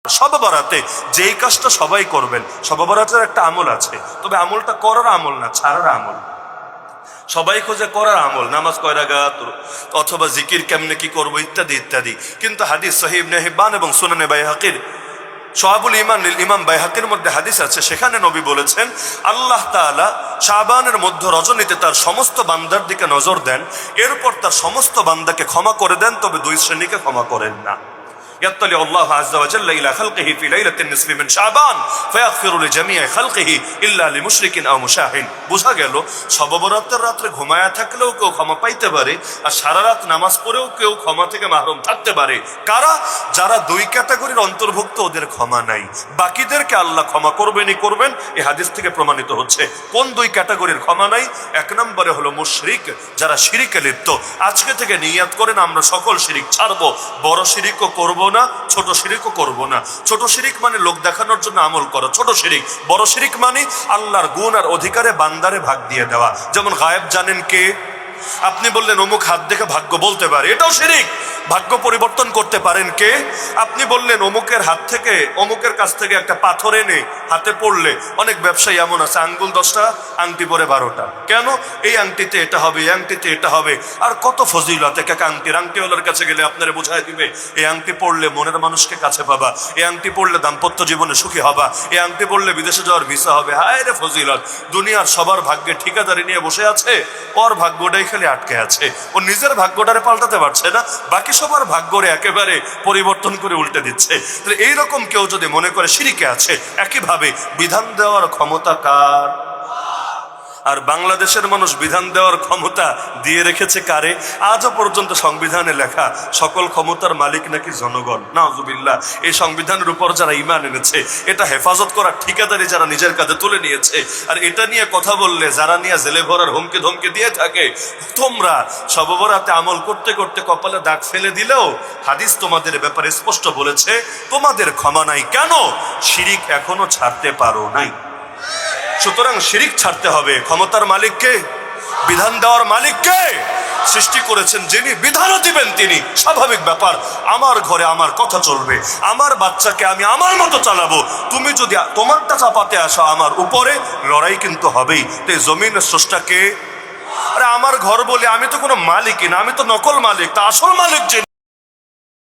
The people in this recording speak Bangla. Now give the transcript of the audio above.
শবে বরাতে যেই কাজটা সবাই করবেন, শবে বরাতের একটা আমল আছে, তবে আমলটা করার আমল না, ছাড়ার আমল। সবাই খোঁজে করার আমল, নামাজ কয় রাকাত অথবা জিকির কেমনে কি করবো ইত্যাদি ইত্যাদি। কিন্তু হাদিস সহিহ ইবনে হিব্বান এবং সুনানে বাইহাকির শুআবুল ঈমান লিল ইমাম বাইহাকির মধ্যে হাদিস আছে, সেখানে নবী বলেছেন আল্লাহ তাআলা শাবানের মধ্য রজনীতে তার সমস্ত বান্দার দিকে নজর দেন, এরপর তার সমস্ত বান্দাকে ক্ষমা করে দেন, তবে দুই শ্রেণীকে ক্ষমা করেন না। يطلع الله عز وجل إلى خلقه في ليلة النصف من شعبان فيغفر لجميع خلقه إلا لمشرك أو مشاهد। বোঝা গেল শবে বরাতের রাতে ঘুমায়া থাকলেও কেউ ক্ষমা পাইতে পারে, আর সারা রাত নামাজ পড়েও কেউ ক্ষমা থেকে মাহরুম থাকতে পারে। কারা? যারা দুই ক্যাটাগরির অন্তর্ভুক্ত, ওদের ক্ষমা নাই, বাকিদেরকে আল্লাহ ক্ষমা করবেনই করবেন। এই হাদিস থেকে প্রমাণিত হচ্ছে কোন দুই ক্যাটাগরির ক্ষমা নাই। এক নম্বরে হলো মুশরিক, যারা শিরিকে লিপ্ত। আজকে থেকে নিয়াত করেন আমরা সকল শিরিক ছাড়বো, বড় শিরিকও করবো না, ছোট শিরিকও করব না। ছোট শিরিক মানে লোক দেখানোর জন্য আমল করা ছোট শিরিক। বড় শিরিক মানে আল্লাহর গুণ আর অধিকারে বান্দারে ভাগ দিয়ে দেওয়া। যেমন গায়েব জানেন কে? আপনি বললেন অমুক হাত দেখে ভাগ্য বলতে পারে, এটাও শিরিক। ভাগ্য পরিবর্তন করতে পারেন কে? আপনি বললেন অমুকের হাত থেকে, অমুকের কাছ থেকে একটা পাথর এনে হাতে পড়লে, অনেক ব্যবসায়ী এমন আছে আঙ্গুল 10টা আংটি পরে 12টা, কেন? এই আংটিতে এটা হবে, এই আংটিতে এটা হবে, আর কত ফজিলত এক এক আংটির। আংটিওয়ালার কাছে গেলে আপনারা বুঝাই দিবে এই আংটি পড়লে মনের মানুষকে কাছে পাবা, এই আংটি পড়লে দাম্পত্য জীবনে সুখী হবা, এই আংটি পড়লে বিদেশে যাওয়ার ভিসা হবে। হায় রে ফজিলত! দুনিয়ার সবার ভাগ্যে ঠিকাদারি নিয়ে বসে আছে, ওর ভাগ্যটাই খালি আটকে আছে, ও নিজের ভাগ্যটারে পাল্টাতে পারছে না, বাকি সবার ভাগ্যরে একেবারে পরিবর্তন করে উল্টে দিচ্ছে। তাহলে এইরকম কেউ যদি মনে করে শিরিকে আছে, একইভাবে বিধান দেওয়ার ক্ষমতা কার? আর বাংলাদেশের মানুষ বিধান দেওয়ার ক্ষমতা দিয়ে রেখেছে কারে? আজও পর্যন্ত সংবিধানে লেখা সকল ক্ষমতার মালিক নাকি জনগণ। নাউজুবিল্লাহ! এই সংবিধানের উপর যারা ঈমান এনেছে, এটা হেফাজত করার ঠিকাদারি যারা নিজের কাঁধে তুলে নিয়েছে, আর এটা নিয়ে কথা বললে যারা নিয়ে জেলে ভরার হুমকি ধমকি দিয়ে থাকে, তোমরা শবে বরাতে আমল করতে করতে কপালে দাগ ফেলে দিলেও হাদিস তোমাদের ব্যাপারে স্পষ্ট বলেছে তোমাদের ক্ষমা নাই। কেন? শিরিক এখনো ছাড়তে পারো নাই। সুতরাং শিরিক ছাড়তে হবে। ক্ষমতার মালিককে, বিধান দেওয়ার মালিককে, সৃষ্টি করেছেন যিনি, বিধানও দিবেন তিনি। স্বাভাবিক ব্যাপার, আমার ঘরে আমার কথা চলবে, আমার বাচ্চাকে আমি আমার মতো চালাবো। তুমি যদি তোমারটা চাপাতে আসো আমার উপরে, লড়াই কিন্তু হবেই। তো জমিনের স্রষ্টাকে, আরে আমার ঘর বলে আমি তো কোনো মালিকই না, আমি তো নকল মালিক, তা আসল মালিক যে